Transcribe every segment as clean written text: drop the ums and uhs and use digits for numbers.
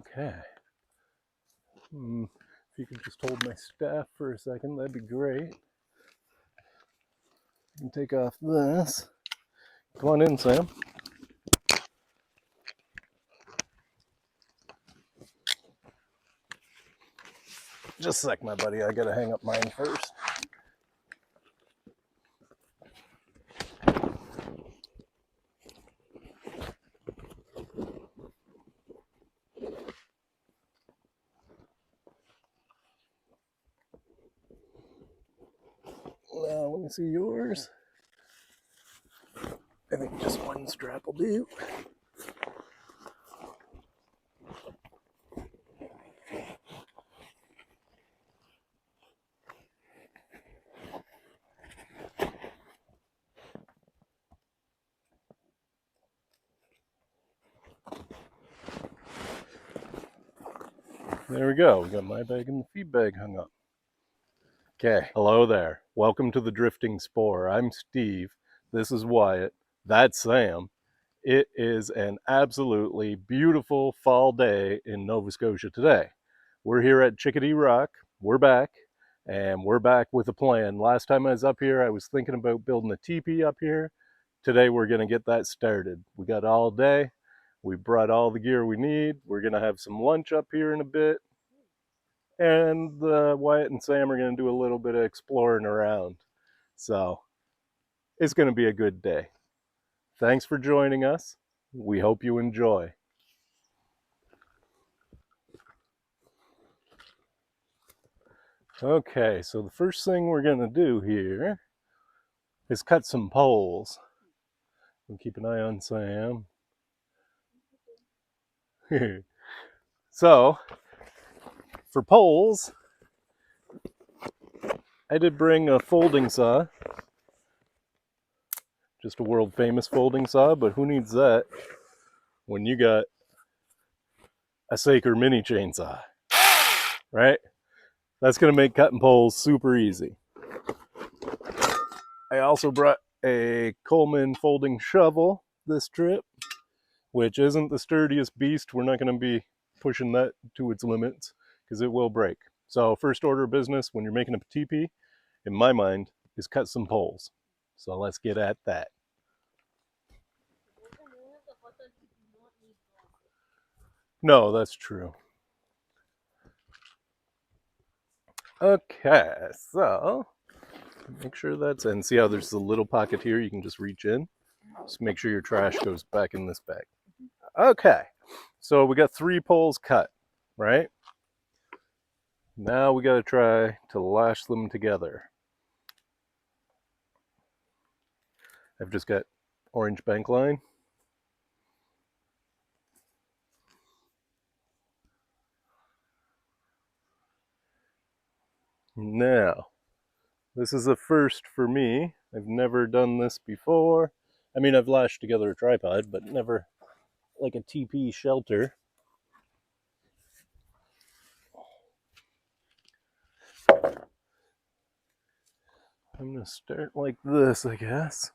Okay. If you could just hold my staff for a second, that'd be great. You can take off this. Come on in, Sam. Just a sec, my buddy. I gotta hang up mine first. Now, let me see yours. I think just one strap will do. There we go. We got my bag and the feed bag hung up. Okay, hello there. Welcome to the Drifting Spore. I'm Steve. This is Wyatt. That's Sam. It is an absolutely beautiful fall day in Nova Scotia today. We're here at Chickadee Rock. We're back, and we're back with a plan. Last time I was up here, I was thinking about building a teepee up here. Today, we're going to get that started. We got all day. We brought all the gear we need. We're going to have some lunch up here in a bit. And Wyatt and Sam are going to do a little bit of exploring around. So it's going to be a good day. Thanks for joining us. We hope you enjoy. Okay, so the first thing we're going to do here is cut some poles. We'll keep an eye on Sam. So, for poles, I did bring a folding saw. Just a world famous folding saw, but who needs that when you got a Saker mini chainsaw, right? That's going to make cutting poles super easy. I also brought a Coleman folding shovel this trip, which isn't the sturdiest beast. We're not going to be pushing that to its limits because it will break. So first order of business when you're making a teepee, in my mind, is cut some poles. So let's get at that. No, that's true. Okay, so make sure that's in. See how there's a little pocket here? You can just reach in. Just make sure your trash goes back in this bag. Okay, so we got 3 poles cut, right? Now we got to try to lash them together. I've just got orange bank line. Now, this is a first for me. I've never done this before. I mean, I've lashed together a tripod, but never like a TeePee shelter. I'm going to start like this, I guess.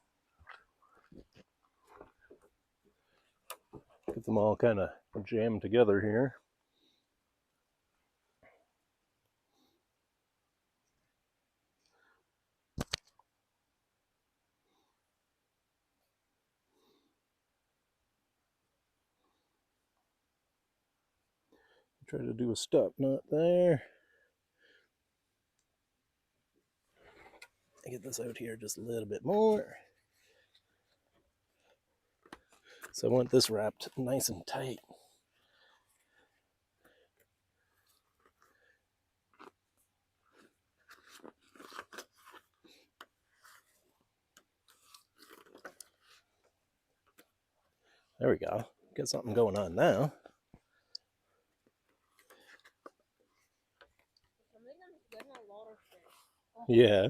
Get them all kind of jammed together here. Try to do a stop knot there. I get this out here just a little bit more. So I want this wrapped nice and tight. There we go. Got something going on now. Yeah.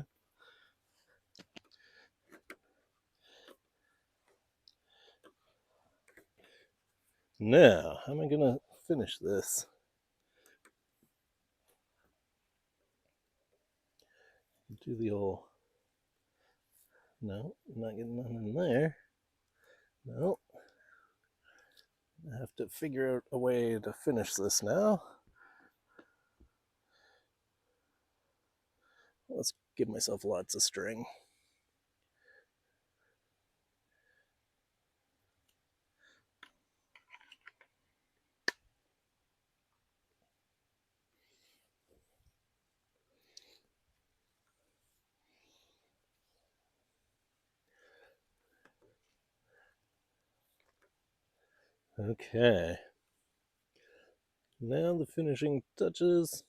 Now, how am I going to finish this? Do the old... No, I'm not getting nothing in there. No. I have to figure out a way to finish this now. Let's give myself lots of string. Okay. Now the finishing touches.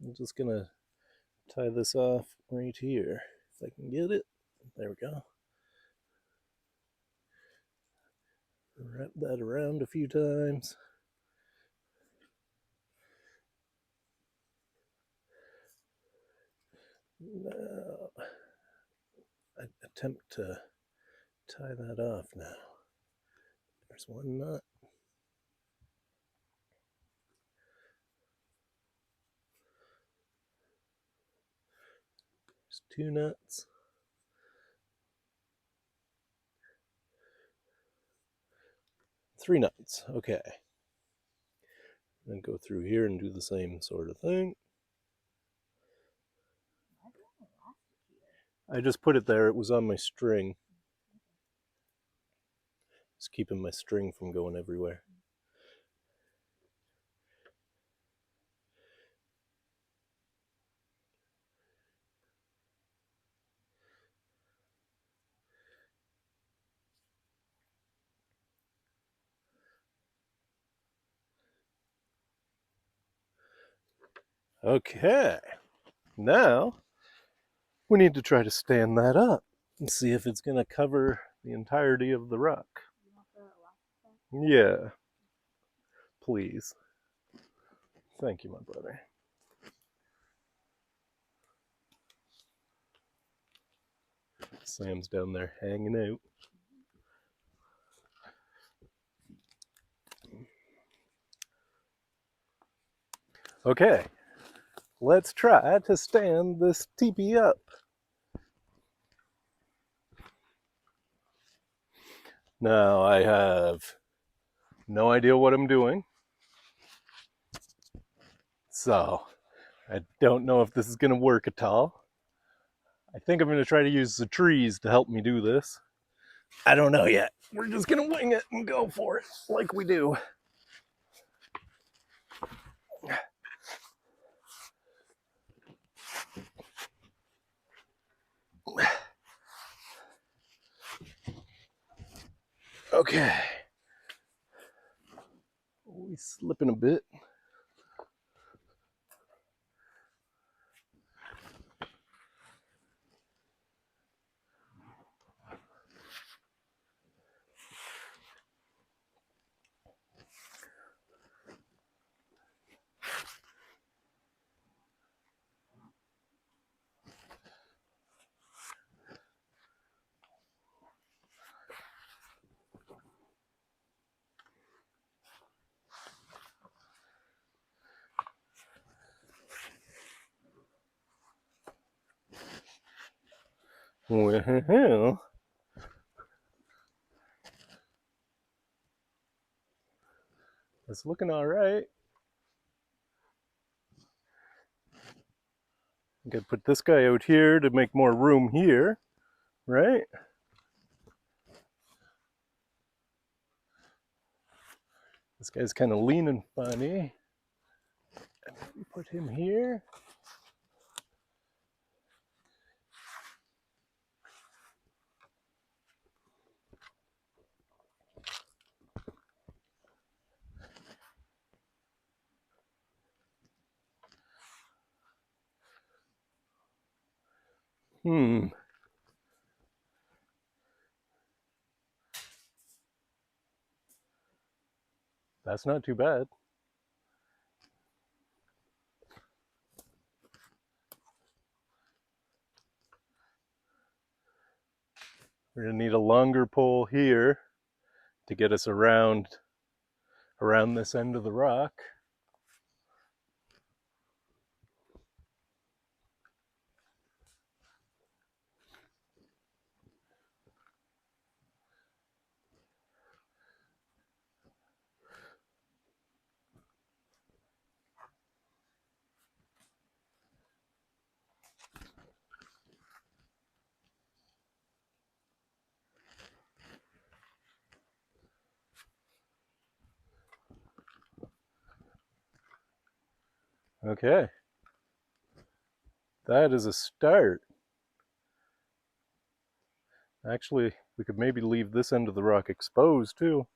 I'm just gonna tie this off right here. If I can get it. There we go. Wrap that around a few times. Now, I attempt to tie that off now. There's one knot. There's two nuts. Three nuts. Okay. Then go through here and do the same sort of thing. I just put it there. It was on my string. Just keeping my string from going everywhere. Okay. Now we need to try to stand that up and see if it's going to cover the entirety of the rock. Yeah. Please. Thank you, my brother. Sam's down there hanging out. Okay, let's try to stand this teepee up. Now, I have no idea what I'm doing, so I don't know if this is going to work at all. I think I'm going to try to use the trees to help me do this. I don't know yet. We're just going to wing it and go for it like we do. Okay. We slipping a bit. Well, it's looking all right. I'm gonna put this guy out here to make more room here, right? This guy's kind of leaning funny. And maybe put him here. That's not too bad. We're gonna need a longer pole here to get us around this end of the rock. Okay. That is a start. Actually, we could maybe leave this end of the rock exposed too.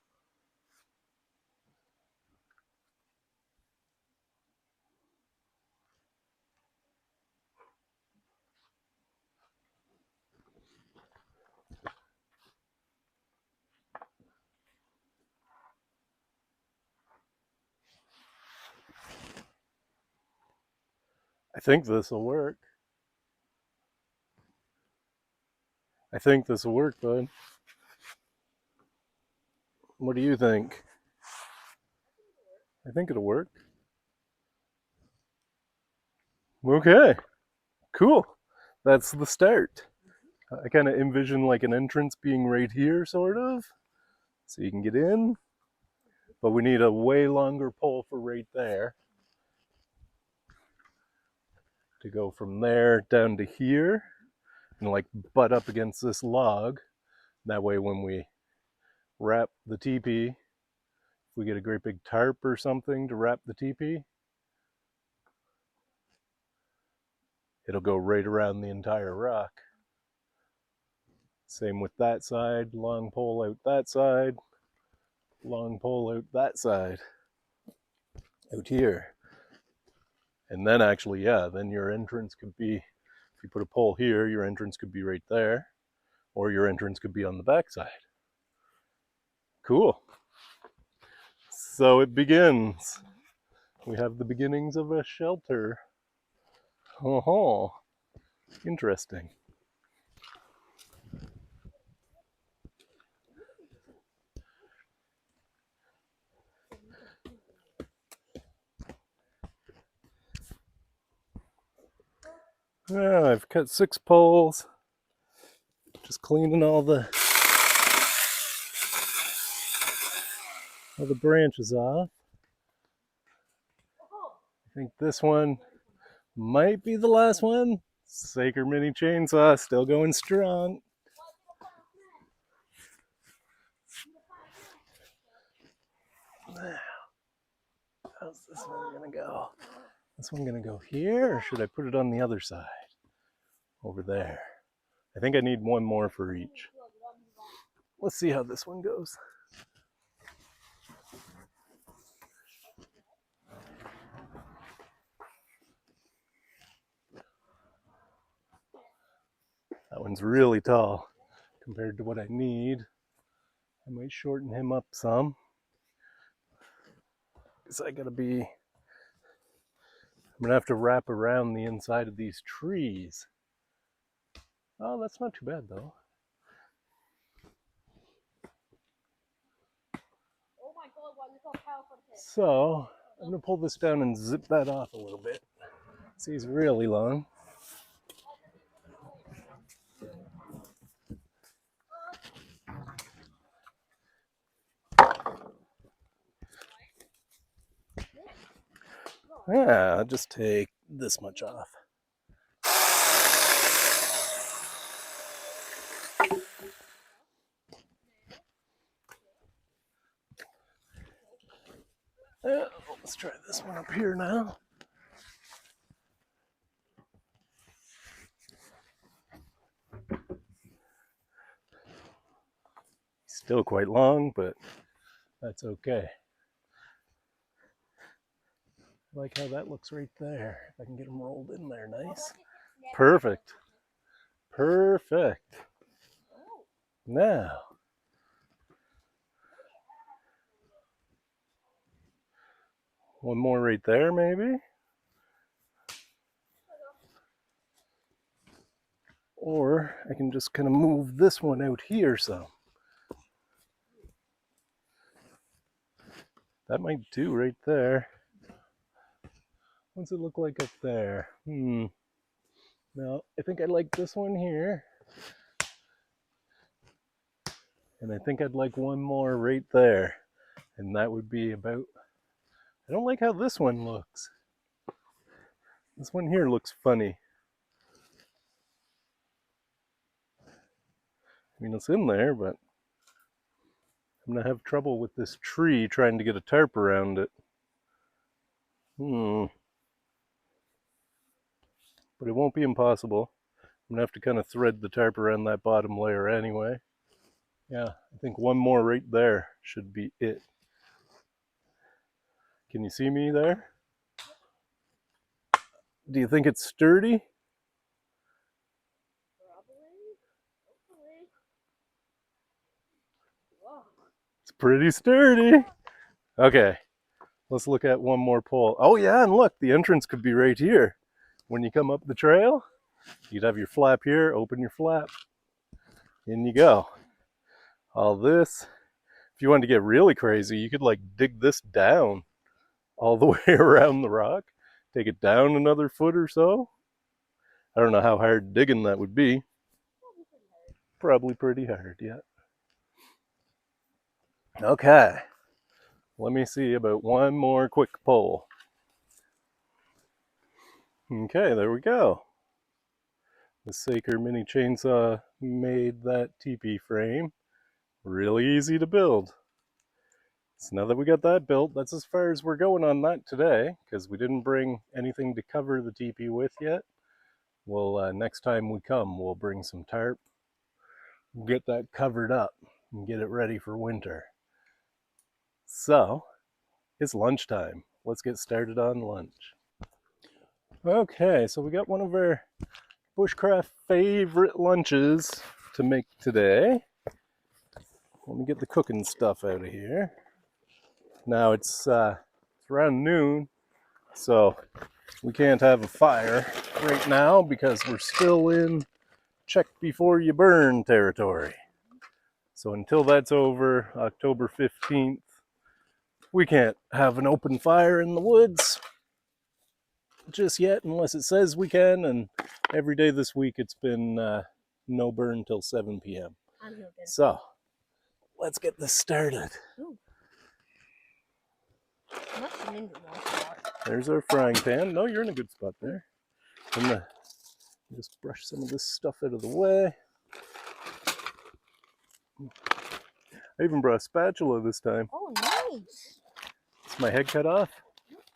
I think this will work. I think this will work, bud. What do you think? I think it'll work. Okay, cool. That's the start. I kind of envision like an entrance being right here, sort of, so you can get in. But we need a way longer pole for right there to go from there down to here and like butt up against this log. That way, when we wrap the teepee, we get a great big tarp or something to wrap the teepee, it'll go right around the entire rock. Same with that side, long pole out that side, long pole out that side, out here. And then actually, yeah, then your entrance could be, if you put a pole here, your entrance could be right there, or your entrance could be on the back side. Cool. So it begins. We have the beginnings of a shelter. Oh, interesting. I've cut 6 poles. Just cleaning all the branches off. I think this one might be the last one. Saker Mini Chainsaw still going strong. How's this one gonna go? This one gonna go here, or should I put it on the other side? Over there. I think I need one more for each. Let's see how this one goes. That one's really tall compared to what I need. I might shorten him up some. Because I'm gonna have to wrap around the inside of these trees. Oh, that's not too bad though. So I'm gonna pull this down and zip that off a little bit. See, he's really long. Yeah, I'll just take this much off. Let's try this one up here now. Still quite long, but that's okay. I like how that looks right there. If I can get them rolled in there, nice. Perfect. Perfect. Now, one more right there, maybe. Or I can just kind of move this one out here some. That might do right there. What's it look like up there? No, I think I like this one here. And I think I'd like one more right there. And that would be about... I don't like how this one looks. This one here looks funny. I mean, it's in there, but I'm gonna have trouble with this tree trying to get a tarp around it. but it won't be impossible. I'm gonna have to kind of thread the tarp around that bottom layer anyway. Yeah, I think one more right there should be it. Can you see me there? Do you think it's sturdy? Probably. Hopefully. Whoa. It's pretty sturdy. Okay, let's look at one more pole. Oh yeah, and look, the entrance could be right here. When you come up the trail, you'd have your flap here, open your flap. In you go. All this. If you wanted to get really crazy, you could like dig this down all the way around the rock. Take it down another foot or so. I don't know how hard digging that would be. Probably pretty hard, yeah. Okay. Let me see about one more quick pull. Okay, there we go. The Saker mini chainsaw made that TeePee frame really easy to build. So now that we got that built, that's as far as we're going on that today, because we didn't bring anything to cover the TeePee with yet. Well, next time we come, we'll bring some tarp, get that covered up, and get it ready for winter. So, it's lunchtime. Let's get started on lunch. Okay, so we got one of our bushcraft favorite lunches to make today. Let me get the cooking stuff out of here. Now it's around noon, so we can't have a fire right now because we're still in check before you burn territory. So until that's over, October 15th, we can't have an open fire in the woods just yet unless it says we can, and every day this week it's been no burn till 7 p.m. So let's get this started. Ooh. There's our frying pan. No, you're in a good spot there. And just brush some of this stuff out of the way. I even brought a spatula this time. Oh, nice. Is my head cut off?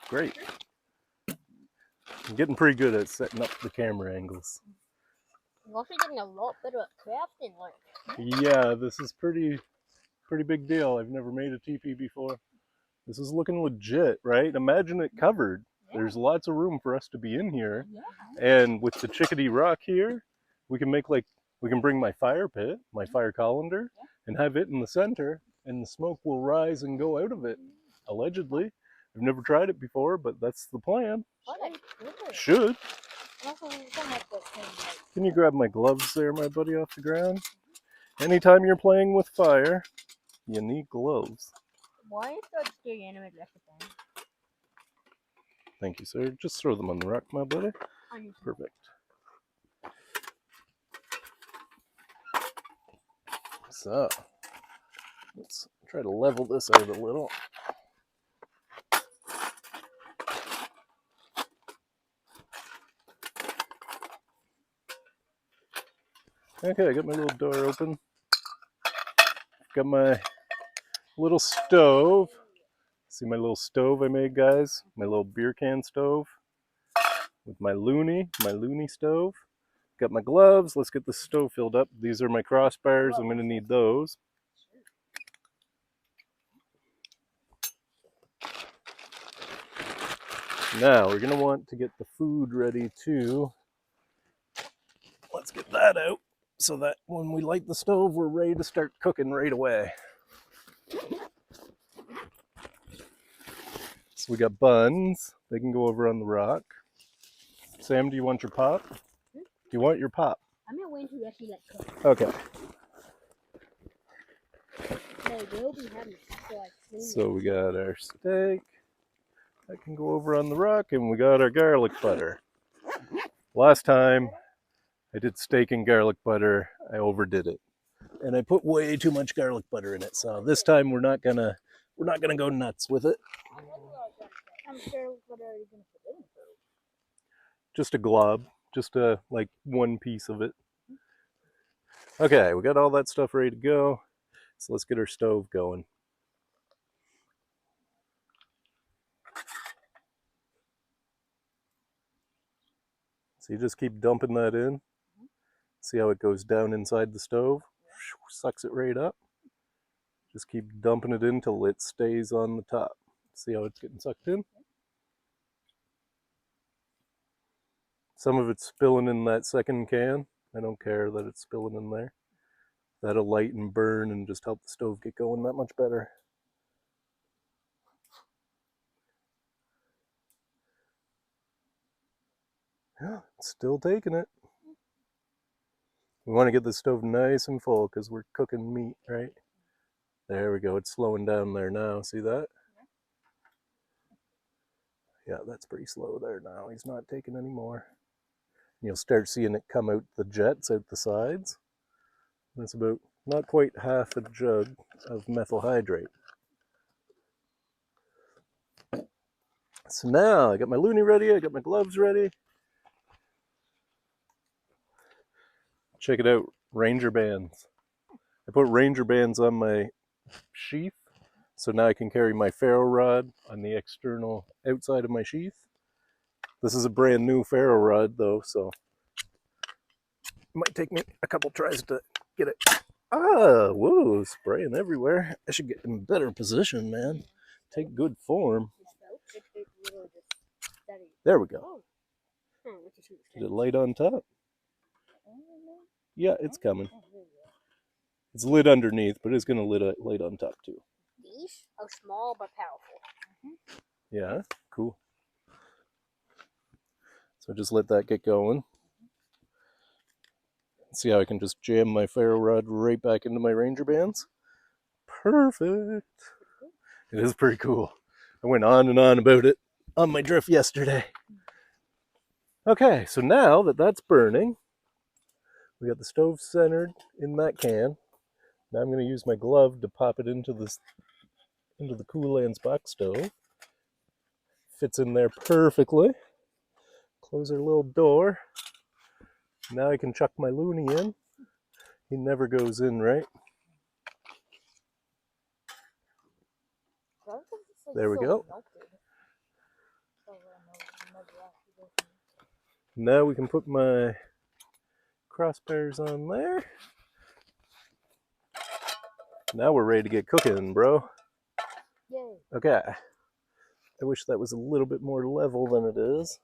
Great. I'm getting pretty good at setting up the camera angles. You're also getting a lot better at crafting, like. Yeah, this is pretty big deal. I've never made a TeePee before. This is looking legit, right? Imagine it covered. Yeah. There's lots of room for us to be in here. Yeah. And with the Chickadee Rock here, we can bring my fire pit, my fire colander, and have it in the center, and the smoke will rise and go out of it, allegedly. I've never tried it before, but that's the plan. Should. Can you grab my gloves there, my buddy, off the ground? Anytime you're playing with fire, you need gloves. Why is that scary animate left then? Thank you, sir. Just throw them on the rock, my buddy. Perfect. So, let's try to level this out a little. Okay, I got my little door open. Got my little stove. See my little stove I made, guys? My little beer can stove with my loony stove. Got my gloves. Let's get the stove filled up. These are my crossbars. I'm going to need those. Now we're going to want to get the food ready too. Let's get that out so that when we light the stove, we're ready to start cooking right away. So we got buns. They can go over on the rock. Sam, do you want your pop? Do you want your pop? I'm not waiting to actually let cook. Okay. So we got our steak. That can go over on the rock, and we got our garlic butter. Last time I did steak and garlic butter, I overdid it. And I put way too much garlic butter in it. So this time we're not gonna go nuts with it. How much garlic butter are you gonna put in? Just a glob, just like one piece of it. Okay, we got all that stuff ready to go. So let's get our stove going. So you just keep dumping that in. See how it goes down inside the stove? Sucks it right up. Just keep dumping it in till it stays on the top. See how it's getting sucked in? Some of it's spilling in that second can. I don't care that it's spilling in there. That'll light and burn and just help the stove get going that much better. Yeah, it's still taking it. We want to get the stove nice and full because we're cooking meat, right? There we go. It's slowing down there now. See that? Yeah, that's pretty slow there now. He's not taking any more. You'll start seeing it come out the jets out the sides. That's about not quite half a jug of methyl hydrate. So now I got my loonie ready, I got my gloves ready. Check it out, Ranger bands. I put Ranger bands on my sheath, so now I can carry my ferro rod on the external outside of my sheath. This is a brand new ferro rod though, so it might take me a couple tries to get it. Ah, whoa, spraying everywhere. I should get in better position, man. Take good form. There we go. Did it light on top? Yeah, it's coming. It's lit underneath, but it's going to light on top too. These are small but powerful. Yeah, cool. So just let that get going. See how I can just jam my ferro rod right back into my Ranger bands? Perfect. It is pretty cool. I went on and on about it on my drift yesterday. Okay, so now that that's burning, we got the stove centered in that can. Now I'm going to use my glove to pop it into the Coolands box stove. Fits in there perfectly. Close our little door. Now I can chuck my loonie in. He never goes in, right? There we go. Now we can put my crossbars on there. Now we're ready to get cooking, bro. Yay. Okay. I wish that was a little bit more level than it is,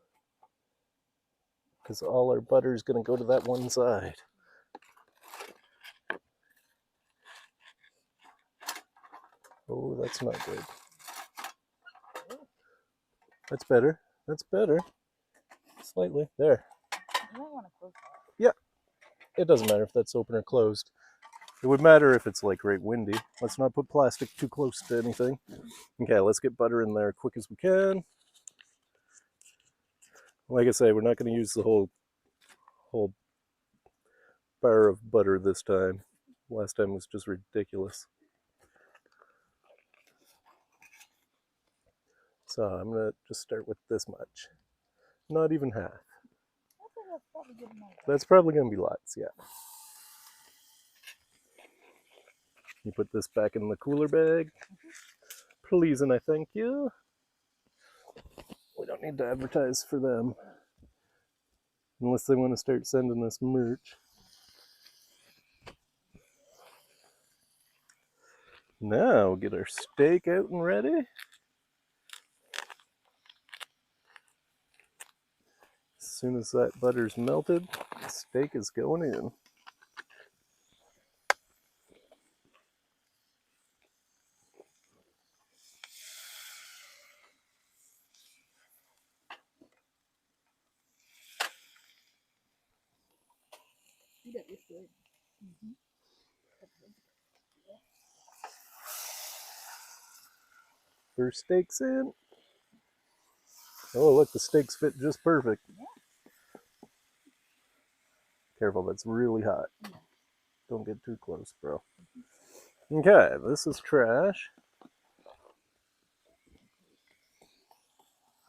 because all our butter is going to go to that one side. Oh, that's not good. That's better. That's better. Slightly. There. You might want to close that. Yeah. It doesn't matter if that's open or closed. It would matter if it's like right windy. Let's not put plastic too close to anything. Okay, let's get butter in there as quick as we can. Like I say, we're not going to use the whole bar of butter this time. Last time was just ridiculous. So I'm going to just start with this much. Not even half. That's probably going to be lots, yeah. You put this back in the cooler bag. Please and I thank you. We don't need to advertise for them. Unless they want to start sending us merch. Now we'll get our steak out and ready. As soon as that butter's melted, the steak is going in. That was good. First steak's in. Oh, look, the steaks fit just perfect. Careful, that's really hot. Don't get too close, bro. Okay, this is trash.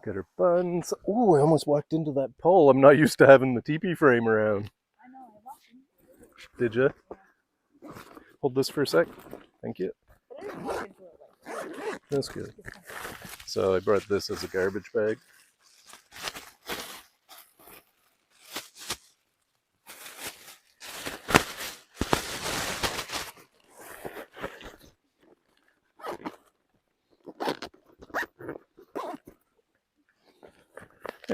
Got our buns. Oh, I almost walked into that pole. I'm not used to having the TeePee frame around. I know, I walked into it. Did you? Hold this for a sec. Thank you. But I didn't walk into it like That's good. So I brought this as a garbage bag.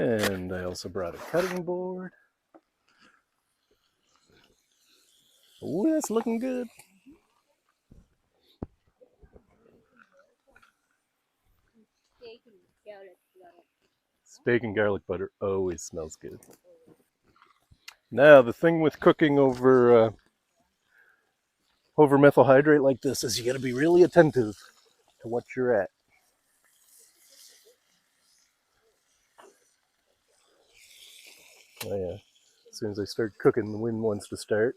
And I also brought a cutting board. Ooh, that's looking good. Steak and garlic butter always smells good. Now, the thing with cooking over methyl hydrate like this is you got to be really attentive to what you're at. Oh yeah, as soon as I start cooking, the wind wants to start.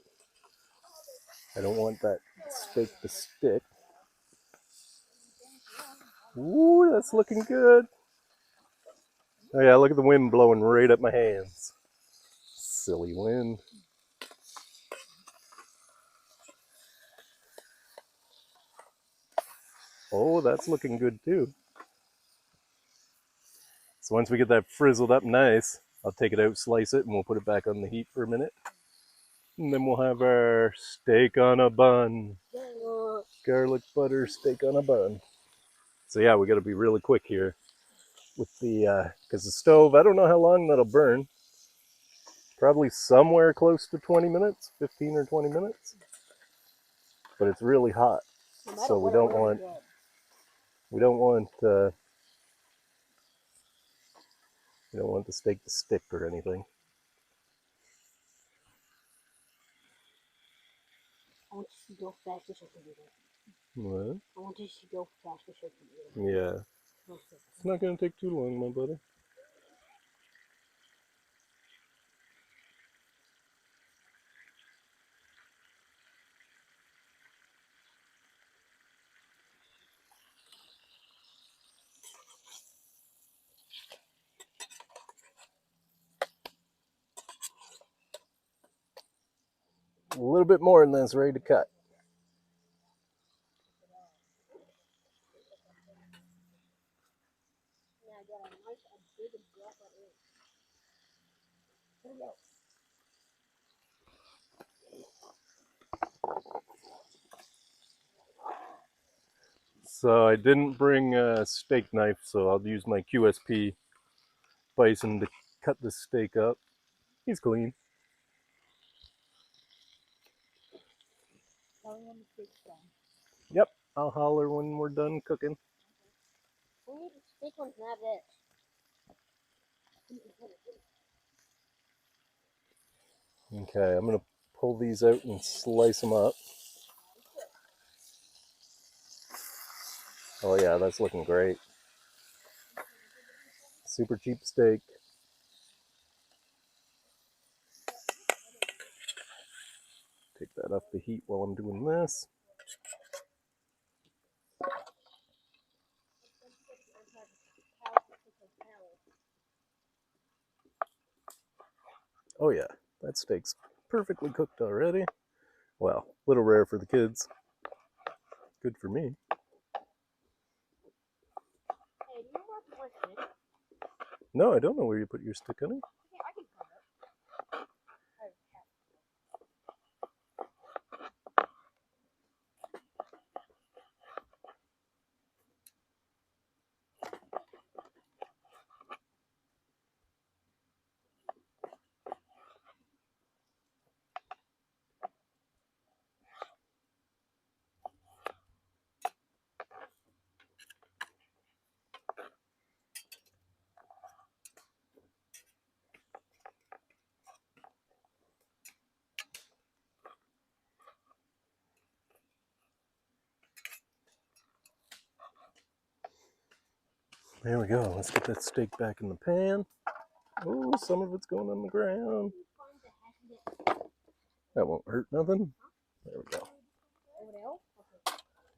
I don't want that steak to stick. Ooh, that's looking good. Oh yeah, look at the wind blowing right at my hands. Silly wind. Oh, that's looking good too. So once we get that frizzled up nice, I'll take it out, slice it, and we'll put it back on the heat for a minute. And then we'll have our steak on a bun. Garlic butter steak on a bun. So yeah, we got to be really quick here with the, because the stove, I don't know how long that'll burn. Probably somewhere close to 20 minutes, 15 or 20 minutes. But it's really hot. So we don't want the steak to stick or anything. I want this to go fast as I can do it. What? I want this to go fast as I can do it. Yeah. It's not going to take too long, my buddy. A little bit more and then it's ready to cut. Yeah, I got a nice big drop of it. There we go. So I didn't bring a steak knife, so I'll use my QSP bison to cut this steak up. He's clean. Tell me when the steak's done. Yep, I'll holler when we're done cooking. We need the steak ones to have this. Okay, I'm going to pull these out and slice them up. Oh yeah, that's looking great. Super cheap steak. Take that off the heat while I'm doing this. Oh yeah, that steak's perfectly cooked already. Well, a little rare for the kids. Good for me. Hey, do you know where my stick? No, I don't know where you put your stick, honey. Yeah, I can find it. There we go. Let's get that steak back in the pan. Oh, some of it's going on the ground. That won't hurt nothing. There we go.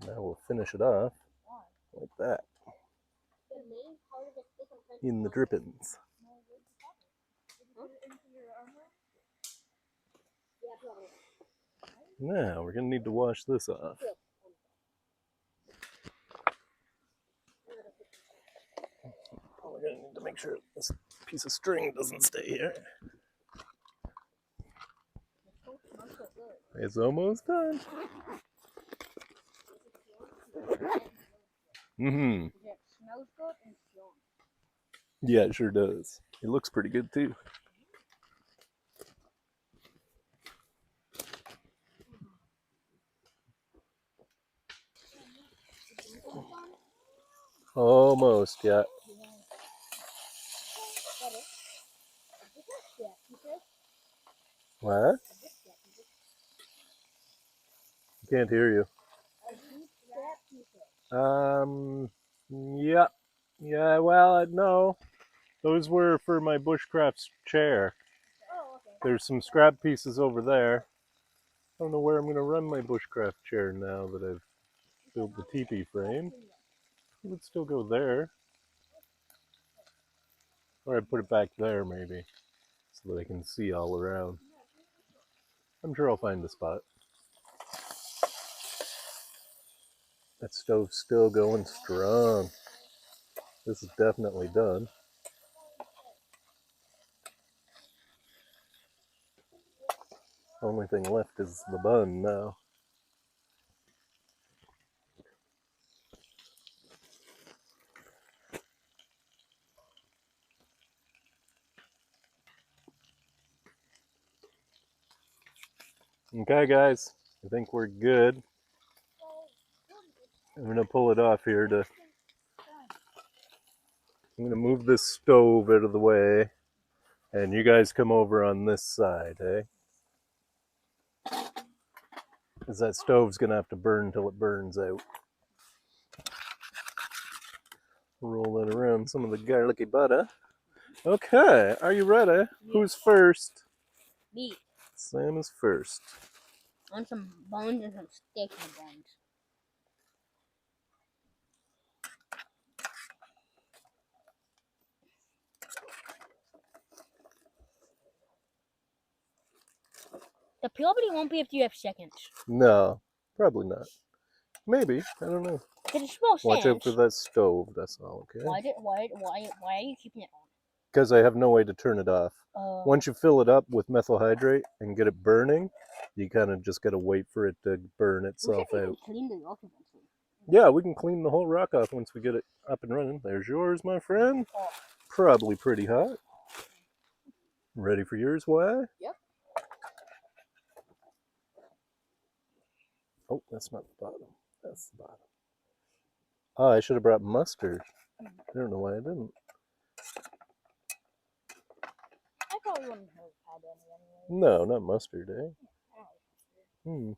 Now we'll finish it off like that. In the drippings. Now we're going to need to wash this off. We're going to need to make sure this piece of string doesn't stay here. It's almost done. Mm-hmm. It smells good and strong. Yeah, it sure does. It looks pretty good too. Almost, yeah. What? Can't hear you. Yeah. Yeah, well, no. Those were for my bushcraft chair. Oh, okay. There's some scrap pieces over there. I don't know where I'm going to run my bushcraft chair now that I've built the TeePee frame. It would still go there. Or I'd put it back there maybe, so that I can see all around. I'm sure I'll find a spot. That stove's still going strong. This is definitely done. Only thing left is the bun now. Okay, guys, I think we're good. I'm gonna pull it off here to. I'm gonna move this stove out of the way, and you guys come over on this side, eh? Because that stove's gonna have to burn till it burns out. Roll it around some of the garlicky butter. Okay, are you ready? Who's first? Me. Sam is first. I want some bones and some steak and bones. The probably won't be if you have seconds. No, probably not. Maybe, I don't know. It's a small Watch out stench. for that stove, that's all, okay? Why are you keeping it on? Because I have no way to turn it off. Once you fill it up with methyl hydrate and get it burning, you kind of just got to wait for it to burn itself out. Clean the rock eventually. Yeah, we can clean the whole rock off once we get it up and running. There's yours, my friend. Oh. Probably pretty hot. Ready for yours, why? Yep. Oh, that's not the bottom. That's the bottom. Oh, I should have brought mustard. I don't know why I didn't. I probably wouldn't have had any anyway. No, not mustard, eh? Oh.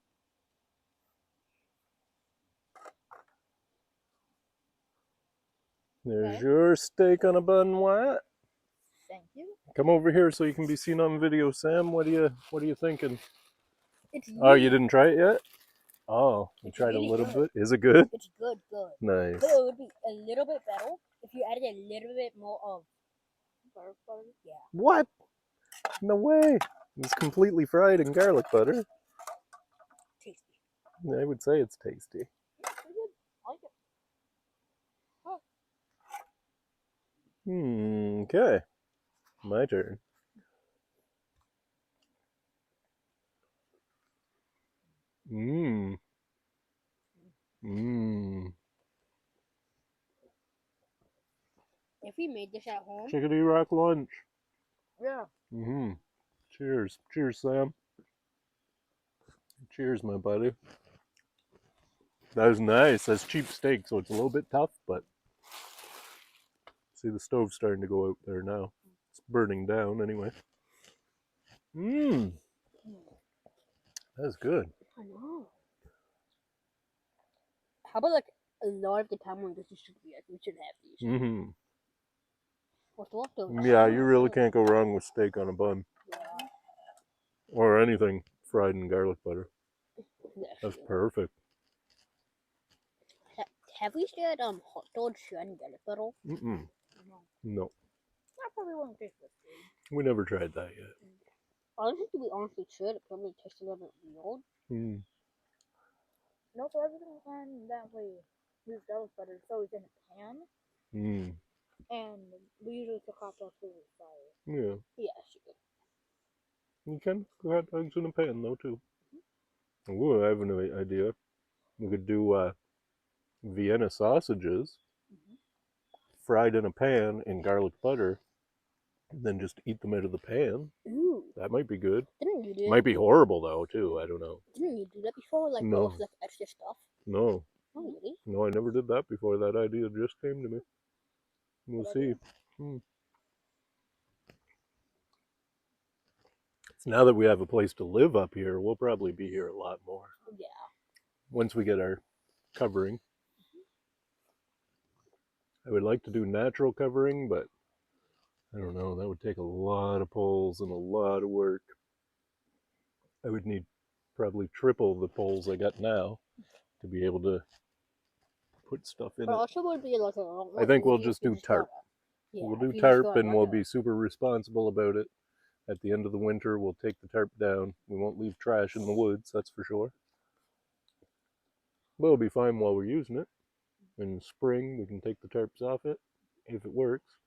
There's your steak on a bun, Wyatt. Thank you. Come over here so you can be seen on video, Sam. What are you thinking? It's Oh, you didn't try it yet? Oh, you tried really a little good. bit. Is it good? It's good. Nice. But it would be a little bit better if you added a little bit more of garlic butter. Yeah. What? No way. It's completely fried in garlic butter. Tasty. I would say it's tasty. Yeah, pretty good. I like it. Okay. My turn. Mmm. If we made this at home. Chickadee Rock lunch. Yeah. Cheers. Cheers, Sam. Cheers, my buddy. That was nice. That's cheap steak, so it's a little bit tough, but see the stove's starting to go out there now. It's burning down anyway. That's good. I know. How about like a lot of the time when this should be like we should have these. What's leftovers? Yeah, you really can't go wrong with steak on a bun. Yeah. Or anything fried in garlic butter. That's true. perfect. Have we said hot dogs and garlic butter? No. That probably won't taste good. We never tried that yet. I don't think we honestly should. It probably tastes a little bit weird. No, for every time that we use garlic butter, it's always in a pan. And we usually cook hot dogs with fire. Yeah. Yeah, sure. You can cook hot dogs in a pan though too. Ooh, I have an idea. We could do Vienna sausages fried in a pan in garlic butter, and then just eat them out of the pan. Ooh. That might be good. Didn't you do? Might be horrible though too. I don't know. Didn't you do that before? Like no. with extra stuff? No. Oh, really? No, I never did that before. That idea just came to me. We'll see. Now that we have a place to live up here, we'll probably be here a lot more. Yeah. Once we get our covering. I would like to do natural covering, but I don't know. That would take a lot of poles and a lot of work. I would need probably triple the poles I got now to be able to put stuff in But it. also would be like I think we'll just do tarp. Yeah, we'll do tarp and we'll be super responsible about it. At the end of the winter, we'll take the tarp down. We won't leave trash in the woods, that's for sure. But it'll be fine while we're using it. In spring, we can take the tarps off it if it works.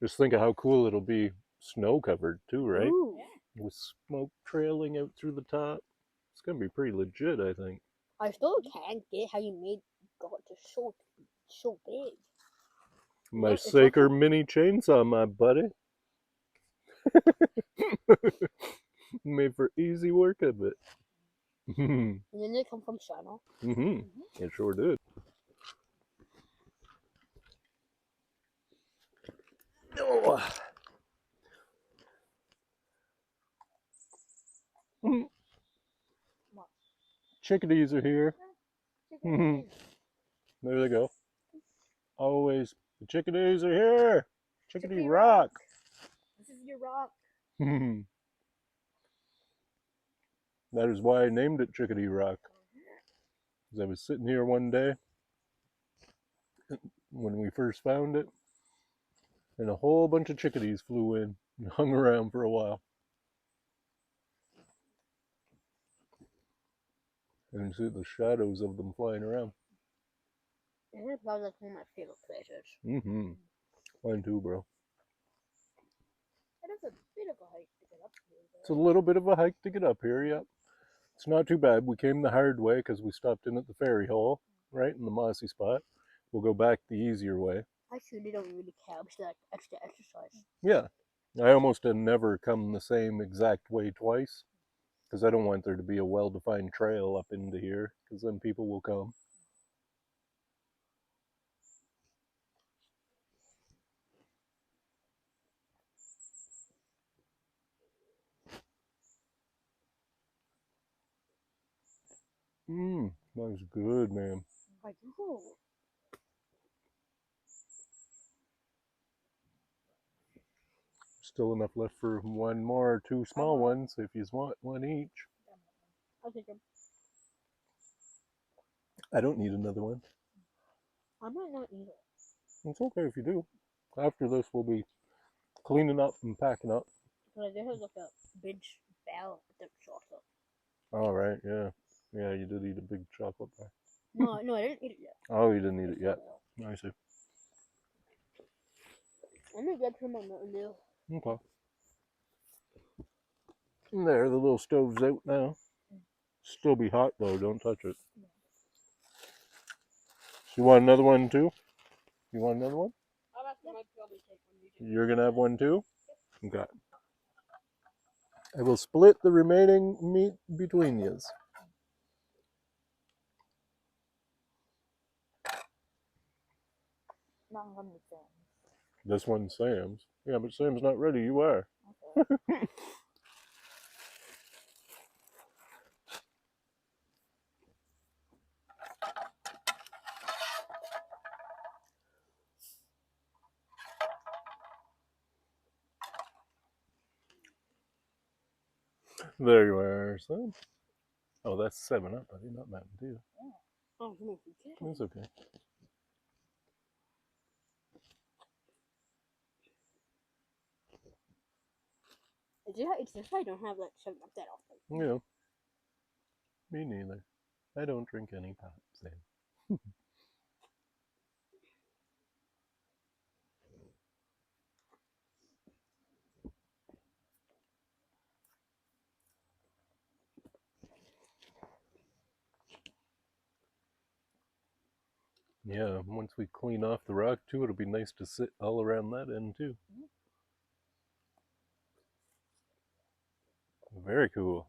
Just think of how cool it'll be snow covered too, right? Ooh. With smoke trailing out through the top. It's gonna be pretty legit, I think. I still can't get how you got it so big. My Saker mini chainsaw, my buddy. Made for easy work of it. And then they come from China. It sure did. Oh. Chickadees are here. There they go. Always. The chickadees are here. Chickadee Rock. This is your rock. That is why I named it Chickadee Rock. Because I was sitting here one day when we first found it, and a whole bunch of chickadees flew in and hung around for a while. And see the shadows of them flying around. That's like one of my favorite places. Mine too, bro. It is a bit of a hike to get up here. It's a little bit of a hike to get up here, yep. It's not too bad. We came the hard way because we stopped in at the ferry hole, right in the mossy spot. We'll go back the easier way. Actually, they don't really care. It's like extra exercise. Yeah. I almost never come the same exact way twice because I don't want there to be a well-defined trail up into here because then people will come. That was good, man. I do. Still enough left for one more or two small ones if you want one each. I'll take them. I don't need another one. I might not either. It's okay if you do. After this, we'll be cleaning up and packing up. But there was like a big bell with the chocolate. All right, yeah. Yeah, you did eat a big chocolate bar. No, I didn't eat it yet. Oh, you didn't eat it yet. I see. I'm gonna get some on Mountain Dew. Okay. There, the little stove's out now. Still be hot though, don't touch it. You want another one too? You want another one? You're gonna have one too? Okay. I will split the remaining meat between yous. Not gonna be Sam's. This one's Sam's. Yeah, but Sam's not ready. You are. Okay. There you are, Sam. Oh, that's 7-Up, buddy, not Mountain Dew. Yeah. Oh, no, it's okay. It's just I don't have like 7-Up that often. Yeah. Me neither. I don't drink any pop, Sam. Yeah, once we clean off the rock too, it'll be nice to sit all around that end too. Very cool.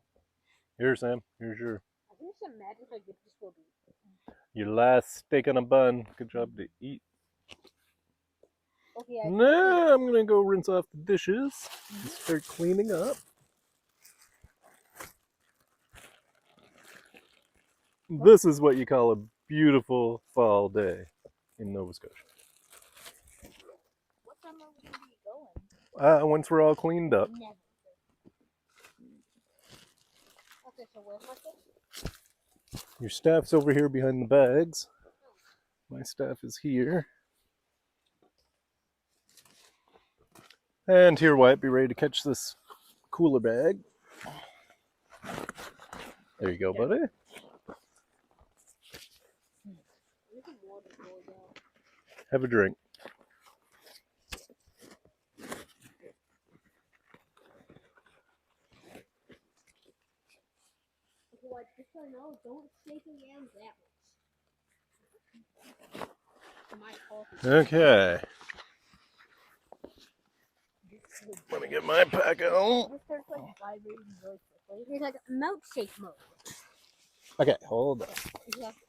Here, Sam, here's I think some magic how good this will be. your last steak on a bun. Good job to eat. Okay, Nah, I'm gonna go rinse off the dishes and start cleaning up. This is what you call a beautiful fall day in Nova Scotia. What time are we going to be going? Once we're all cleaned up. Never. Okay, so where's my stuff? Your staff's over here behind the bags. My staff is here. And here, Wyatt, be ready to catch this cooler bag. There you go, buddy. Have a drink. Just so I know, don't shake your yams that much. Okay. Let me get my pack out. This starts like vibrating really quickly. It's like milkshake mode. Okay, hold on. You have to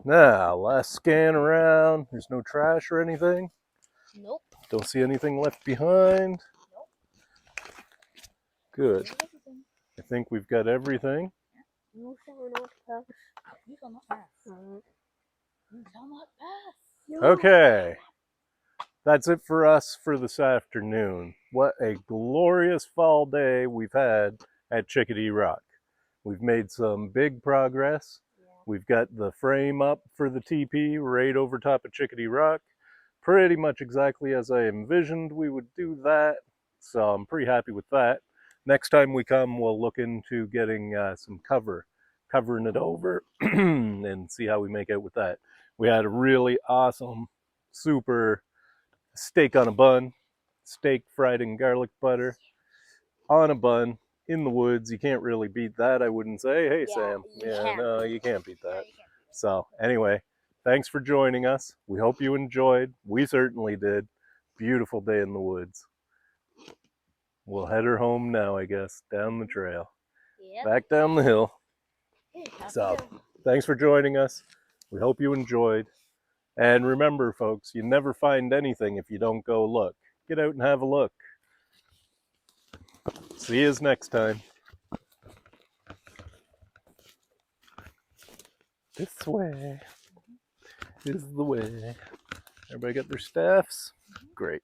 Now, last scan around. There's no trash or anything. Nope. Don't see anything left behind. Nope. Good. I think we've got everything. You shall not pass. You shall not pass. You shall not pass. Okay. That's it for us for this afternoon. What a glorious fall day we've had at Chickadee Rock. We've made some big progress. We've got the frame up for the TeePee right over top of Chickadee Rock. Pretty much exactly as I envisioned we would do that. So I'm pretty happy with that. Next time we come, we'll look into getting some covering it over and see how we make out with that. We had a really awesome, super steak on a bun, steak fried in garlic butter on a bun in the woods. You can't really beat that, I wouldn't say. Hey, Sam. Yeah, no, you can't beat that. So anyway, thanks for joining us. We hope you enjoyed. We certainly did. Beautiful day in the woods. We'll head her home now, I guess, down the trail. Yep. Back down the hill. So thanks for joining us. We hope you enjoyed. And remember, folks, you never find anything if you don't go look. Get out and have a look. See you next time. This way is the way. Everybody got their staffs? Great.